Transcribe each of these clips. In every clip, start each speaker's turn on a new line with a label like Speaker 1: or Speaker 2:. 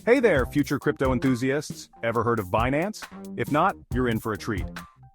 Speaker 1: Hey there, future crypto enthusiasts. Ever heard of Binance? If not, you're in for a treat.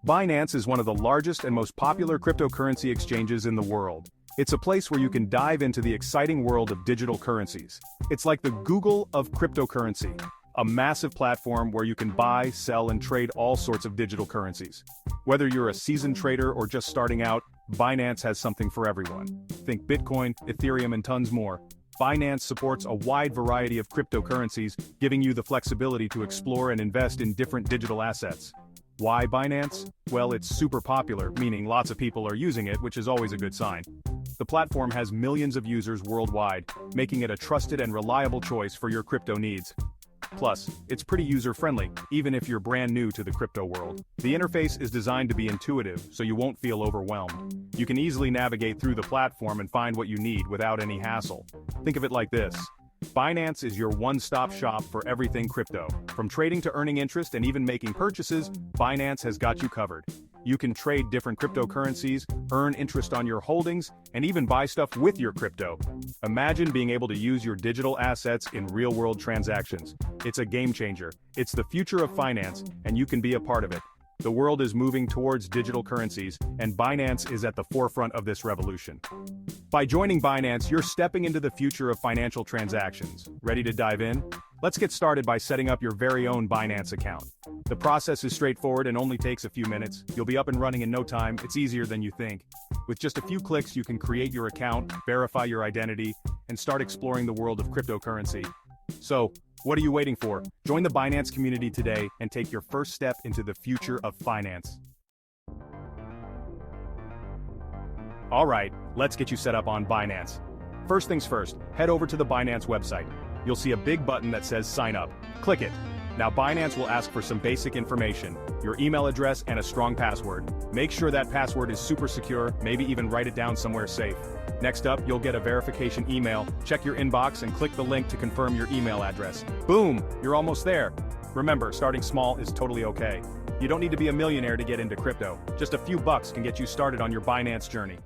Speaker 1: Binance is one of the largest and most popular cryptocurrency exchanges in the world. It's a place where you can dive into the exciting world of digital currencies. It's like the Google of cryptocurrency, a massive platform where you can buy, sell, and trade all sorts of digital currencies. Whether you're a seasoned trader or just starting out, Binance has something for everyone. Think Bitcoin, Ethereum, and tons more. Binance supports a wide variety of cryptocurrencies, giving you the flexibility to explore and invest in different digital assets. Why Binance? Well, it's super popular, meaning lots of people are using it, which is always a good sign. The platform has millions of users worldwide, making it a trusted and reliable choice for your crypto needs. Plus, it's pretty user-friendly, even if you're brand new to the crypto world. The interface is designed to be intuitive, so you won't feel overwhelmed. You can easily navigate through the platform and find what you need without any hassle. Think of it like this. Binance is your one-stop shop for everything crypto. From trading to earning interest and even making purchases, Binance has got you covered. You can trade different cryptocurrencies, earn interest on your holdings, and even buy stuff with your crypto. Imagine being able to use your digital assets in real-world transactions. It's a game changer. It's the future of finance, and you can be a part of it. The world is moving towards digital currencies, and Binance is at the forefront of this revolution. By joining Binance, you're stepping into the future of financial transactions. Ready to dive in? Let's get started by setting up your very own Binance account. The process is straightforward and only takes a few minutes. You'll be up and running in no time. It's easier than you think. With just a few clicks, you can create your account, verify your identity, and start exploring the world of cryptocurrency. So, what are you waiting for? Join the Binance community today and take your first step into the future of finance. All right, let's get you set up on Binance. First things first, head over to the Binance website. You'll see a big button that says sign up. Click it. Now Binance will ask for some basic information, your email address and a strong password. Make sure that password is super secure, maybe even write it down somewhere safe. Next up, you'll get a verification email. Check your inbox and click the link to confirm your email address. Boom, you're almost there. Remember, starting small is totally okay. You don't need to be a millionaire to get into crypto. Just a few bucks can get you started on your Binance journey.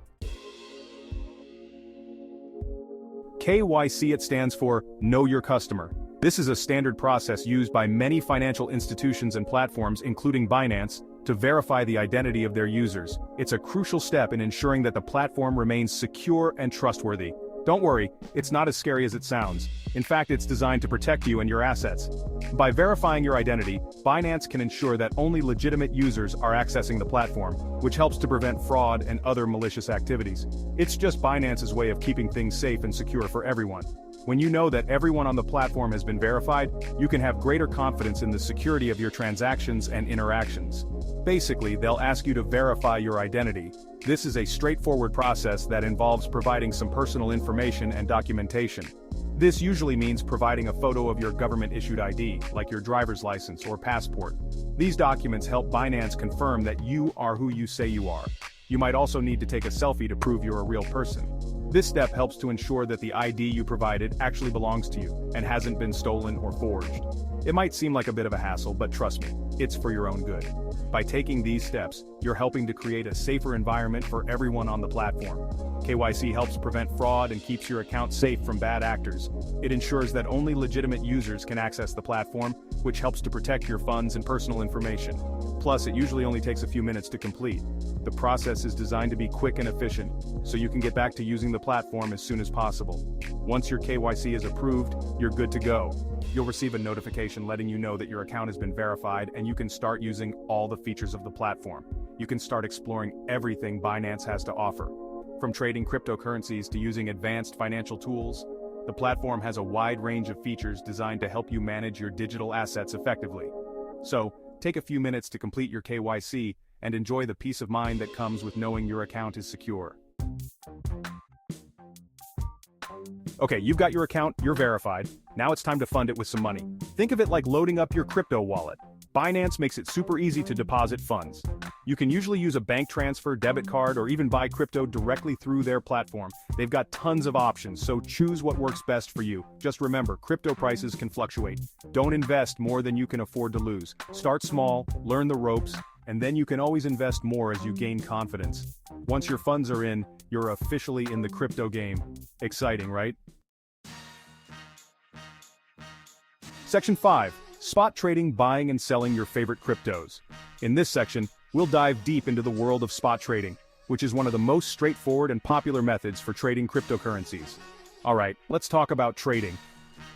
Speaker 1: KYC, it stands for Know Your Customer. This is a standard process used by many financial institutions and platforms, including Binance, to verify the identity of their users. It's a crucial step in ensuring that the platform remains secure and trustworthy. Don't worry, it's not as scary as it sounds. In fact, it's designed to protect you and your assets. By verifying your identity, Binance can ensure that only legitimate users are accessing the platform, which helps to prevent fraud and other malicious activities. It's just Binance's way of keeping things safe and secure for everyone. When you know that everyone on the platform has been verified, you can have greater confidence in the security of your transactions and interactions. Basically, they'll ask you to verify your identity. This is a straightforward process that involves providing some personal information and documentation. This usually means providing a photo of your government-issued ID, like your driver's license or passport. These documents help Binance confirm that you are who you say you are. You might also need to take a selfie to prove you're a real person. This step helps to ensure that the ID you provided actually belongs to you and hasn't been stolen or forged. It might seem like a bit of a hassle, but trust me, it's for your own good. By taking these steps, you're helping to create a safer environment for everyone on the platform. KYC helps prevent fraud and keeps your account safe from bad actors. It ensures that only legitimate users can access the platform, which helps to protect your funds and personal information. Plus, it usually only takes a few minutes to complete. The process is designed to be quick and efficient, so you can get back to using the platform as soon as possible. Once your KYC is approved, you're good to go. You'll receive a notification letting you know that your account has been verified and you can start using all the features of the platform. You can start exploring everything Binance has to offer. From trading cryptocurrencies to using advanced financial tools, the platform has a wide range of features designed to help you manage your digital assets effectively. So, take a few minutes to complete your KYC and enjoy the peace of mind that comes with knowing your account is secure. Okay, you've got your account, you're verified. Now it's time to fund it with some money. Think of it like loading up your crypto wallet. Binance makes it super easy to deposit funds. You can usually use a bank transfer, debit card, or even buy crypto directly through their platform. They've got tons of options, so choose what works best for you. Just remember, crypto prices can fluctuate. Don't invest more than you can afford to lose. Start small, learn the ropes, and then you can always invest more as you gain confidence. Once your funds are in, you're officially in the crypto game. Exciting, right? Section 5. Spot trading, buying and selling your favorite cryptos. In this section, we'll dive deep into the world of spot trading, which is one of the most straightforward and popular methods for trading cryptocurrencies. Alright, let's talk about trading.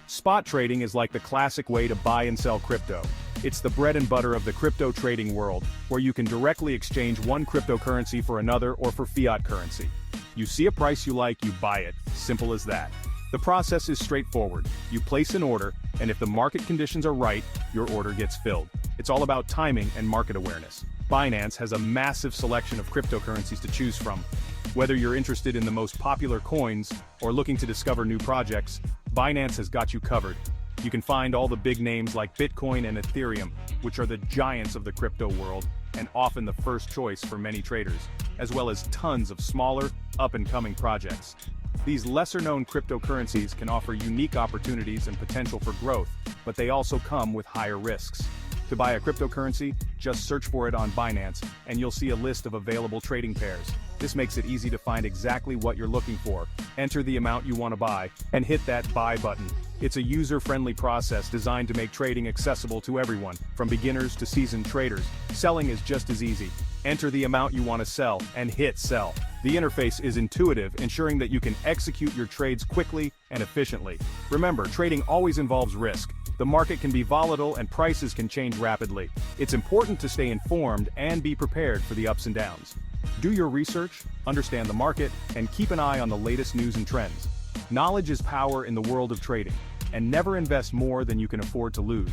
Speaker 1: Spot trading is like the classic way to buy and sell crypto. It's the bread and butter of the crypto trading world, where you can directly exchange one cryptocurrency for another or for fiat currency. You see a price you like, you buy it. Simple as that. The process is straightforward. You place an order, and if the market conditions are right, your order gets filled. It's all about timing and market awareness. Binance has a massive selection of cryptocurrencies to choose from. Whether you're interested in the most popular coins or looking to discover new projects, Binance has got you covered. You can find all the big names like Bitcoin and Ethereum, which are the giants of the crypto world and often the first choice for many traders, as well as tons of smaller, up-and-coming projects. These lesser-known cryptocurrencies can offer unique opportunities and potential for growth, but they also come with higher risks. To buy a cryptocurrency, just search for it on Binance, and you'll see a list of available trading pairs. This makes it easy to find exactly what you're looking for, enter the amount you want to buy, and hit that buy button. It's a user-friendly process designed to make trading accessible to everyone, from beginners to seasoned traders. Selling is just as easy. Enter the amount you want to sell, and hit sell. The interface is intuitive, ensuring that you can execute your trades quickly and efficiently. Remember, trading always involves risk. The market can be volatile and prices can change rapidly. It's important to stay informed and be prepared for the ups and downs. Do your research, understand the market, and keep an eye on the latest news and trends. Knowledge is power in the world of trading, and never invest more than you can afford to lose.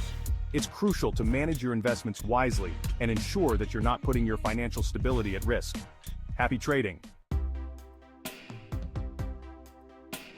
Speaker 1: It's crucial to manage your investments wisely and ensure that you're not putting your financial stability at risk. Happy trading!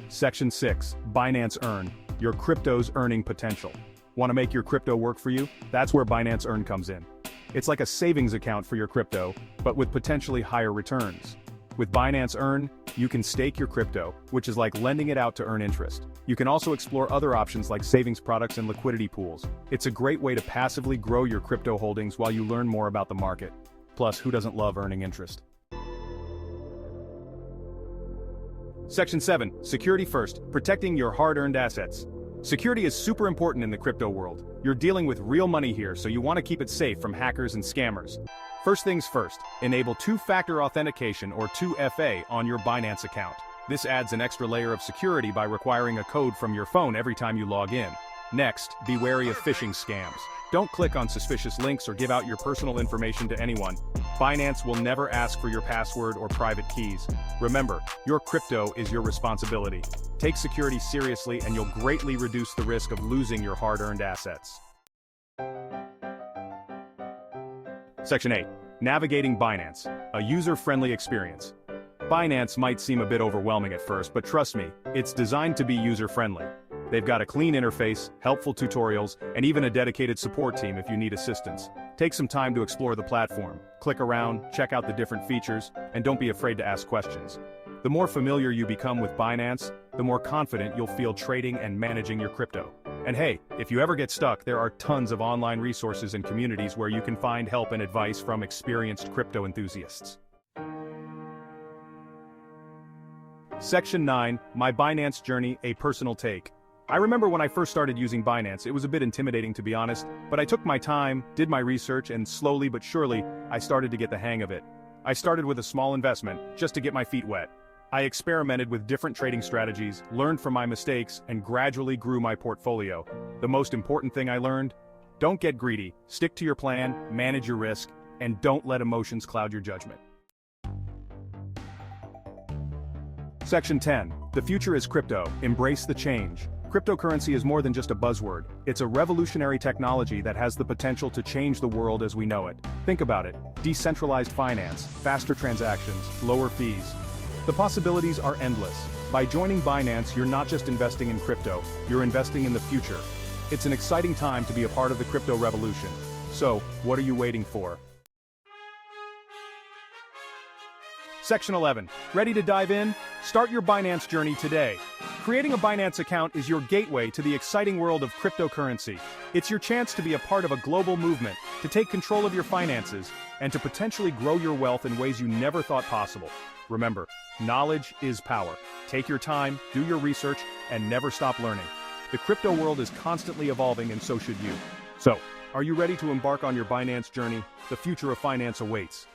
Speaker 1: Section 6. Binance Earn. Your crypto's earning potential. Want to make your crypto work for you? That's where Binance Earn comes in. It's like a savings account for your crypto, but with potentially higher returns. With Binance Earn, you can stake your crypto, which is like lending it out to earn interest. You can also explore other options like savings products and liquidity pools. It's a great way to passively grow your crypto holdings while you learn more about the market. Plus, who doesn't love earning interest? Section 7. Security first. Protecting your hard-earned assets. Security is super important in the crypto world. You're dealing with real money here, so you want to keep it safe from hackers and scammers. First things first, enable two-factor authentication or 2FA on your Binance account. This adds an extra layer of security by requiring a code from your phone every time you log in. Next, be wary of phishing scams. Don't click on suspicious links or give out your personal information to anyone. Binance will never ask for your password or private keys. Remember, your crypto is your responsibility. Take security seriously and you'll greatly reduce the risk of losing your hard-earned assets. Section 8. Navigating Binance. A user-friendly experience. Binance might seem a bit overwhelming at first, but trust me, it's designed to be user-friendly. They've got a clean interface, helpful tutorials, and even a dedicated support team if you need assistance. Take some time to explore the platform, click around, check out the different features, and don't be afraid to ask questions. The more familiar you become with Binance, the more confident you'll feel trading and managing your crypto. And hey, if you ever get stuck, there are tons of online resources and communities where you can find help and advice from experienced crypto enthusiasts. Section 9. My Binance Journey, a personal take. I remember when I first started using Binance, it was a bit intimidating to be honest, but I took my time, did my research, and slowly but surely, I started to get the hang of it. I started with a small investment, just to get my feet wet. I experimented with different trading strategies, learned from my mistakes, and gradually grew my portfolio. The most important thing I learned? Don't get greedy, stick to your plan, manage your risk, and don't let emotions cloud your judgment. Section 10. The future is crypto. Embrace the change. Cryptocurrency is more than just a buzzword. It's a revolutionary technology that has the potential to change the world as we know it. Think about it. Decentralized finance, faster transactions, lower fees. The possibilities are endless. By joining Binance, you're not just investing in crypto, you're investing in the future. It's an exciting time to be a part of the crypto revolution. So, what are you waiting for? Section 11. Ready to dive in? Start your Binance journey today. Creating a Binance account is your gateway to the exciting world of cryptocurrency. It's your chance to be a part of a global movement, to take control of your finances, and to potentially grow your wealth in ways you never thought possible. Remember, knowledge is power. Take your time, do your research, and never stop learning. The crypto world is constantly evolving and so should you. So, are you ready to embark on your Binance journey? The future of finance awaits.